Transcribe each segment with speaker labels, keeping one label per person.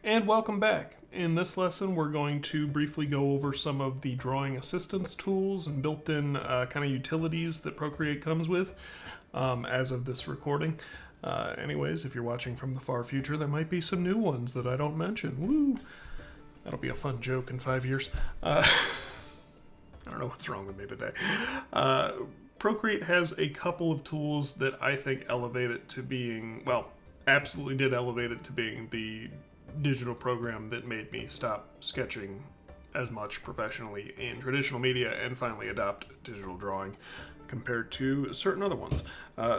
Speaker 1: And welcome back. In this lesson, we're going to briefly go over some of the drawing assistance tools and built-in kind of utilities that Procreate comes with as of this recording. Anyways, if you're watching from the far future, there might be some new ones that I don't mention. Woo! That'll be a fun joke in 5 years. I don't know what's wrong with me today. Procreate has a couple of tools that I think elevate it to being, well, absolutely did elevate it to being the digital program that made me stop sketching as much professionally in traditional media and finally adopt digital drawing compared to certain other ones.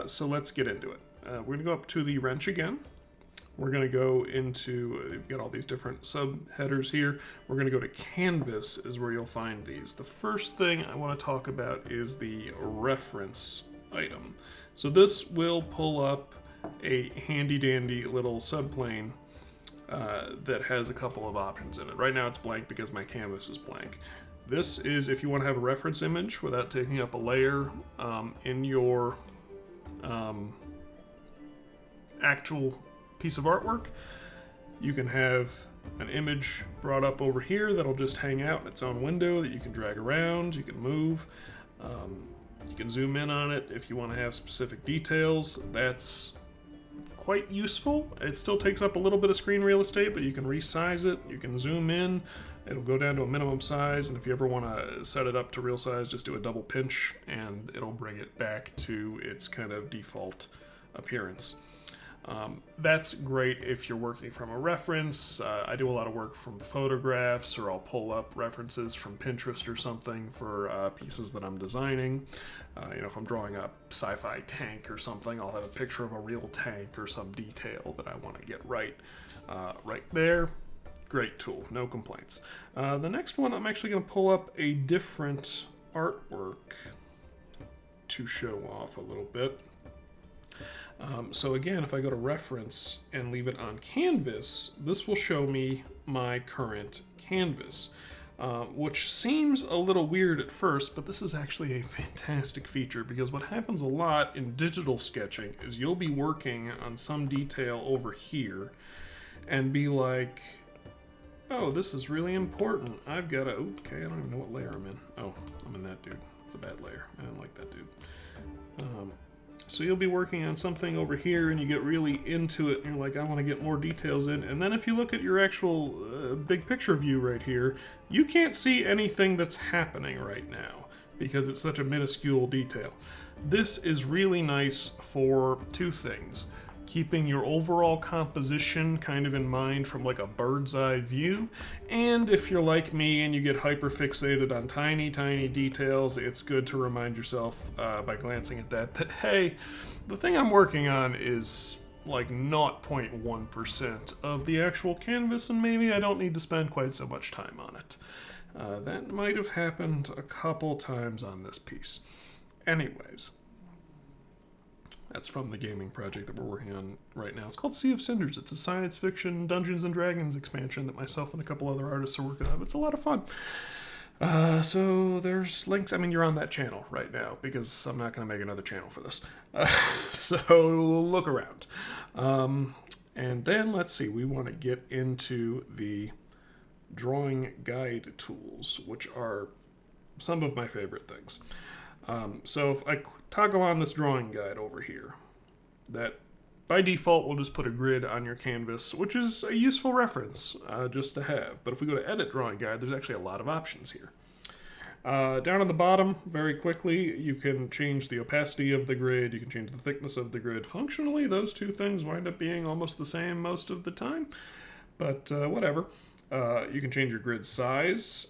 Speaker 1: So let's get into it. We're going to go up to the wrench again. We're going to go into, you've got all these different subheaders here. We're going to go to Canvas is where you'll find these. The first thing I want to talk about is the reference item. So this will pull up a handy dandy little subplane that has a couple of options in it. Right now it's blank because my canvas is blank. This is if you want to have a reference image without taking up a layer in your actual piece of artwork. You can have an image brought up over here that'll just hang out in its own window that you can drag around, you can move, you can zoom in on it if you want to have specific details. That's quite useful. It still takes up a little bit of screen real estate, but you can resize it, you can zoom in, it'll go down to a minimum size, and if you ever want to set it up to real size, just do a double pinch and it'll bring it back to its kind of default appearance. That's great if you're working from a reference. I do a lot of work from photographs, or I'll pull up references from Pinterest or something for pieces that I'm designing. If I'm drawing a sci-fi tank or something, I'll have a picture of a real tank or some detail that I want to get right there. Great tool, no complaints. The next one, I'm actually going to pull up a different artwork to show off a little bit. So again, if I go to reference and leave it on canvas, this will show me my current canvas, which seems a little weird at first, but this is actually a fantastic feature because what happens a lot in digital sketching is you'll be working on some detail over here and be like, oh, this is really important. I've got to, okay, I don't even know what layer I'm in. Oh, I'm in that dude. It's a bad layer. I didn't like that dude. So you'll be working on something over here and you get really into it and you're like, I want to get more details in. And then if you look at your actual big picture view right here, you can't see anything that's happening right now because it's such a minuscule detail. This is really nice for two things. Keeping your overall composition kind of in mind from like a bird's eye view. And if you're like me and you get hyper fixated on tiny, tiny details, it's good to remind yourself by glancing at that, hey, the thing I'm working on is like 0.1% of the actual canvas and maybe I don't need to spend quite so much time on it. That might have happened a couple times on this piece. Anyways. That's from the gaming project that we're working on right now. It's called Sea of Cinders. It's a science fiction Dungeons & Dragons expansion that myself and a couple other artists are working on. It's a lot of fun. So there's links. I mean, you're on that channel right now because I'm not going to make another channel for this. So look around. And then let's see. We want to get into the drawing guide tools, which are some of my favorite things. So if I toggle on this drawing guide over here, that by default will just put a grid on your canvas, which is a useful reference just to have. But if we go to edit drawing guide, there's actually a lot of options here. Down on the bottom, very quickly, you can change the opacity of the grid, you can change the thickness of the grid. Functionally, those two things wind up being almost the same most of the time, but whatever. You can change your grid size.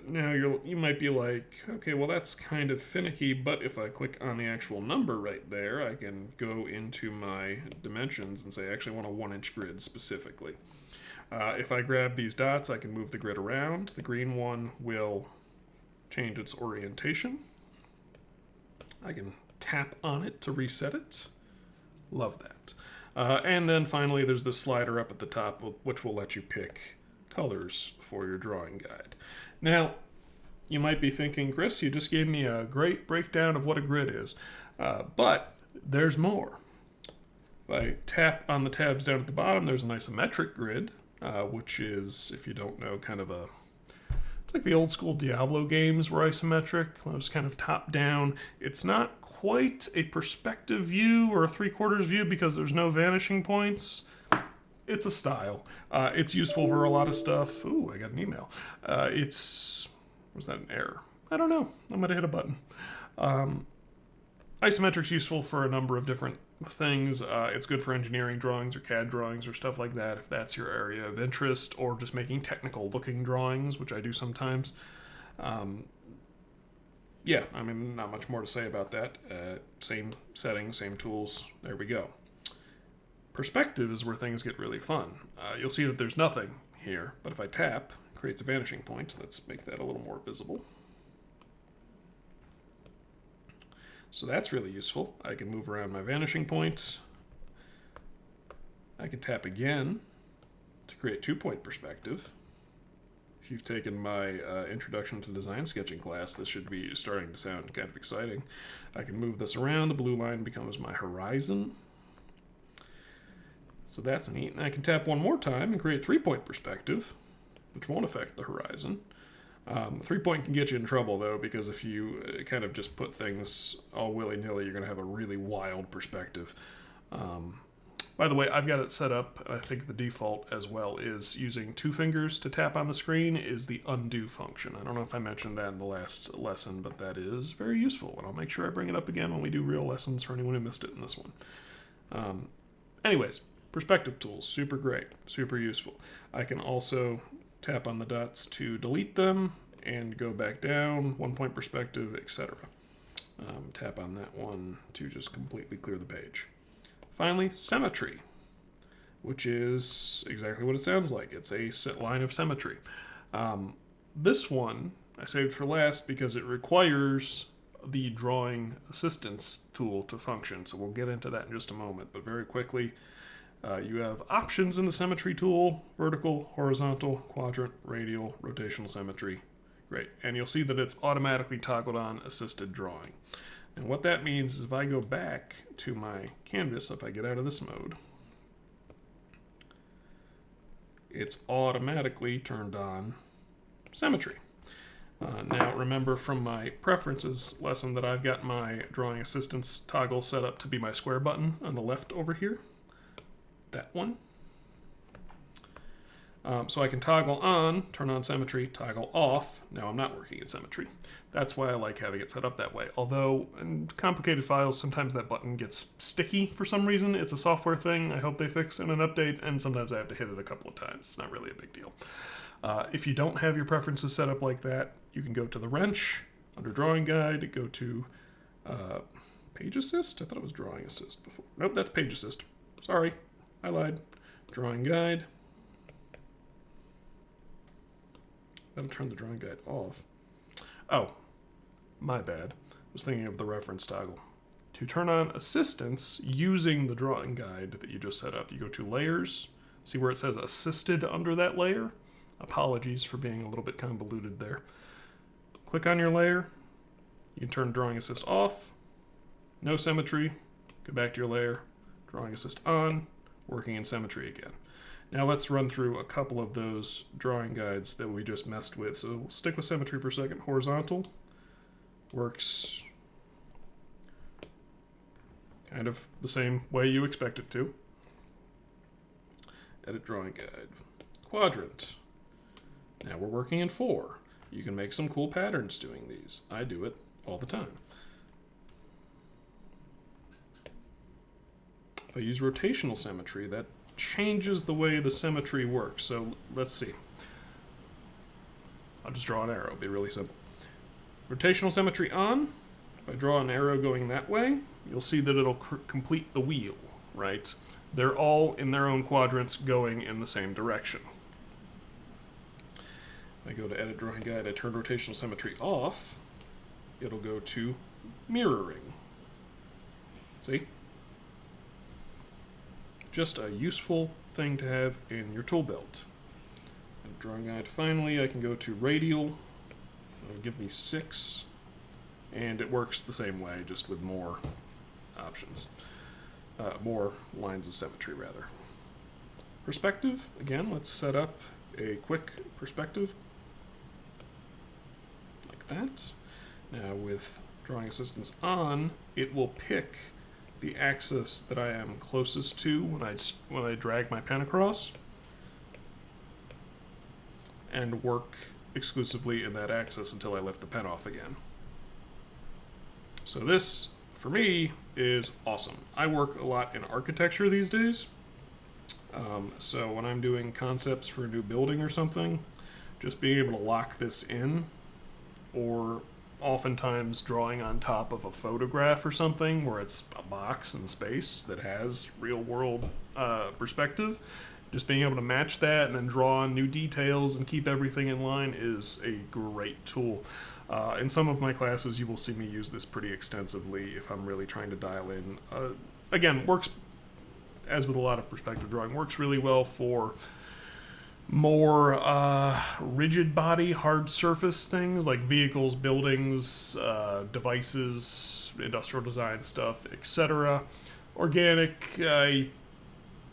Speaker 1: Now you might be like, okay, well that's kind of finicky, but if I click on the actual number right there, I can go into my dimensions and say I actually want a 1-inch grid specifically. If I grab these dots, I can move the grid around. The green one will change its orientation. I can tap on it to reset it. Love that. And then finally there's this slider up at the top which will let you pick colors for your drawing guide. Now, you might be thinking, Chris, you just gave me a great breakdown of what a grid is, but there's more. If I tap on the tabs down at the bottom, there's an isometric grid, which is, if you don't know, kind of it's like the old school Diablo games were isometric. It was kind of top down. It's not quite a perspective view or a 3/4 view because there's no vanishing points. It's a style. It's useful for a lot of stuff. Ooh, I got an email. Was that an error? I don't know. I might have hit a button. Isometric's useful for a number of different things. It's good for engineering drawings or CAD drawings or stuff like that, if that's your area of interest, or just making technical looking drawings, which I do sometimes. Yeah, I mean, not much more to say about that. Same settings, same tools. There we go. Perspective is where things get really fun. You'll see that there's nothing here, but if I tap, it creates a vanishing point. Let's make that a little more visible. So that's really useful. I can move around my vanishing point. I can tap again to create 2-point perspective. If you've taken my Introduction to Design Sketching class, this should be starting to sound kind of exciting. I can move this around. The blue line becomes my horizon. So that's neat. And I can tap one more time and create 3-point perspective, which won't affect the horizon. 3-point can get you in trouble, though, because if you kind of just put things all willy-nilly, you're going to have a really wild perspective. By the way, I've got it set up, and I think the default as well is using 2 fingers to tap on the screen is the undo function. I don't know if I mentioned that in the last lesson, but that is very useful, and I'll make sure I bring it up again when we do real lessons for anyone who missed it in this one. Anyways, perspective tools, super great, super useful. I can also tap on the dots to delete them and go back down, 1-point perspective, etc. Tap on that one to just completely clear the page. Finally, symmetry, which is exactly what it sounds like. It's a line of symmetry. This one I saved for last because it requires the drawing assistance tool to function, so we'll get into that in just a moment, but very quickly, you have options in the Symmetry tool: vertical, horizontal, quadrant, radial, rotational symmetry. Great. And you'll see that it's automatically toggled on assisted drawing. And what that means is if I go back to my canvas, if I get out of this mode, it's automatically turned on symmetry. Now remember from my preferences lesson that I've got my drawing assistance toggle set up to be my square button on the left over here. That one. So I can toggle on, turn on symmetry, toggle off. Now I'm not working in symmetry. That's why I like having it set up that way. Although in complicated files, sometimes that button gets sticky for some reason. It's a software thing I hope they fix in an update, and sometimes I have to hit it a couple of times. It's not really a big deal. If you don't have your preferences set up like that, you can go to the wrench, under Drawing Guide, go to Page Assist? I thought it was Drawing Assist before. Nope, that's Page Assist. Sorry, I lied. Drawing Guide. That'll turn the drawing guide off. Oh, my bad. I was thinking of the reference toggle. To turn on assistance using the drawing guide that you just set up, you go to Layers. See where it says Assisted under that layer? Apologies for being a little bit convoluted there. Click on your layer. You can turn Drawing Assist off. No symmetry. Go back to your layer. Drawing Assist on. Working in symmetry again. Now let's run through a couple of those drawing guides that we just messed with. So we'll stick with symmetry for a second. Horizontal works kind of the same way you expect it to. Edit drawing guide. Quadrant. Now we're working in 4. You can make some cool patterns doing these. I do it all the time. If I use rotational symmetry, that changes the way the symmetry works. So let's see. I'll just draw an arrow. It'll be really simple. Rotational symmetry on. If I draw an arrow going that way, you'll see that it'll complete the wheel, right? They're all in their own quadrants going in the same direction. If I go to Edit Drawing Guide, I turn rotational symmetry off, it'll go to mirroring. See? Just a useful thing to have in your tool belt. And drawing guide, finally, I can go to radial. It'll give me 6, and it works the same way, just with more options. More lines of symmetry, rather. perspective. Again, let's set up a quick perspective like that. Now with drawing assistance on, it will pick the axis that I am closest to when I drag my pen across, and work exclusively in that axis until I lift the pen off again. So this, for me, is awesome. I work a lot in architecture these days. So when I'm doing concepts for a new building or something, just being able to lock this in, or oftentimes drawing on top of a photograph or something where it's a box in space that has real world perspective, just being able to match that and then draw on new details and keep everything in line is a great tool. In some of my classes, you will see me use this pretty extensively if I'm really trying to dial in. Again, works, as with a lot of perspective drawing, works really well for more rigid body, hard surface things like vehicles, buildings, devices, industrial design stuff, etc. Organic, I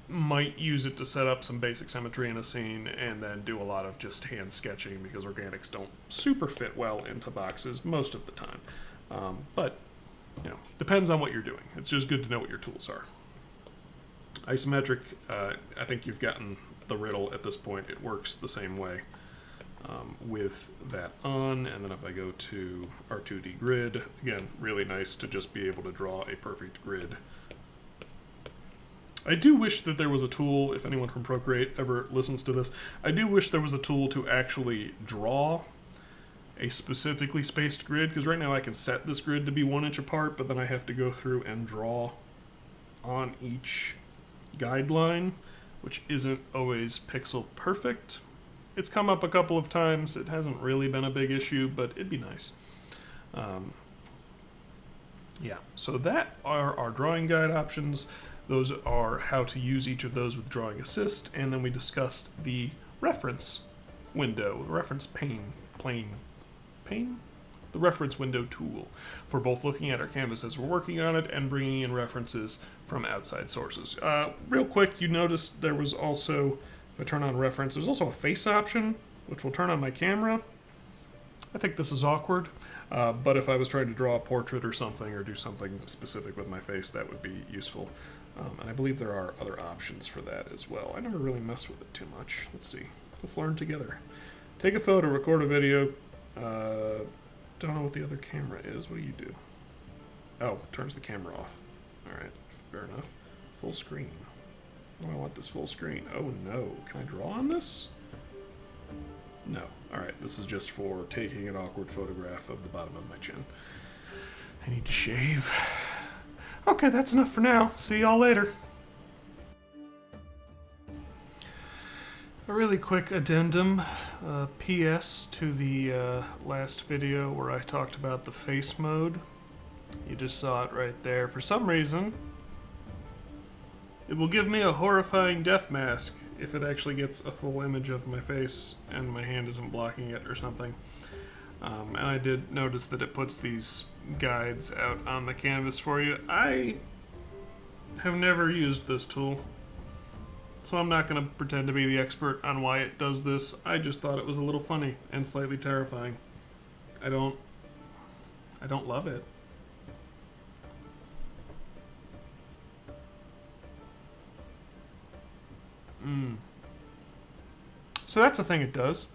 Speaker 1: might use it to set up some basic symmetry in a scene and then do a lot of just hand sketching because organics don't super fit well into boxes most of the time. But, you know, depends on what you're doing. It's just good to know what your tools are. Isometric, I think you've gotten the riddle at this point. It works the same way with that on. And then if I go to R2D Grid, again, really nice to just be able to draw a perfect grid. I do wish that there was a tool, if anyone from Procreate ever listens to this, I do wish there was a tool to actually draw a specifically spaced grid, because right now I can set this grid to be 1 inch apart, but then I have to go through and draw on each guideline, which isn't always pixel perfect. It's come up a couple of times. It hasn't really been a big issue, but it'd be nice. Yeah, so that are our drawing guide options. Those are how to use each of those with Drawing Assist, and then we discussed the reference window, the reference the reference window tool for both looking at our canvas as we're working on it and bringing in references from outside sources. Real quick, you notice there was also, if I turn on reference, there's also a face option, which will turn on my camera. I think this is awkward, but if I was trying to draw a portrait or something, or do something specific with my face, that would be useful. And I believe there are other options for that as well. I never really messed with it too much. Let's see. Let's learn together. Take a photo, record a video. Don't know what the other camera is. What do you do? Oh, turns the camera off. All right, fair enough. Full screen. Oh, I want this full screen. Oh no, can I draw on this? No. All right, this is just for taking an awkward photograph of the bottom of my chin. I need to shave. Okay, that's enough for now. See y'all later. A really quick addendum, PS to the last video where I talked about the face mode. You just saw it right there. For some reason, it will give me a horrifying death mask if it actually gets a full image of my face and my hand isn't blocking it or something. And I did notice that it puts these guides out on the canvas for you. I have never used this tool, so I'm not going to pretend to be the expert on why it does this. I just thought it was a little funny and slightly terrifying. I don't love it. So that's the thing it does.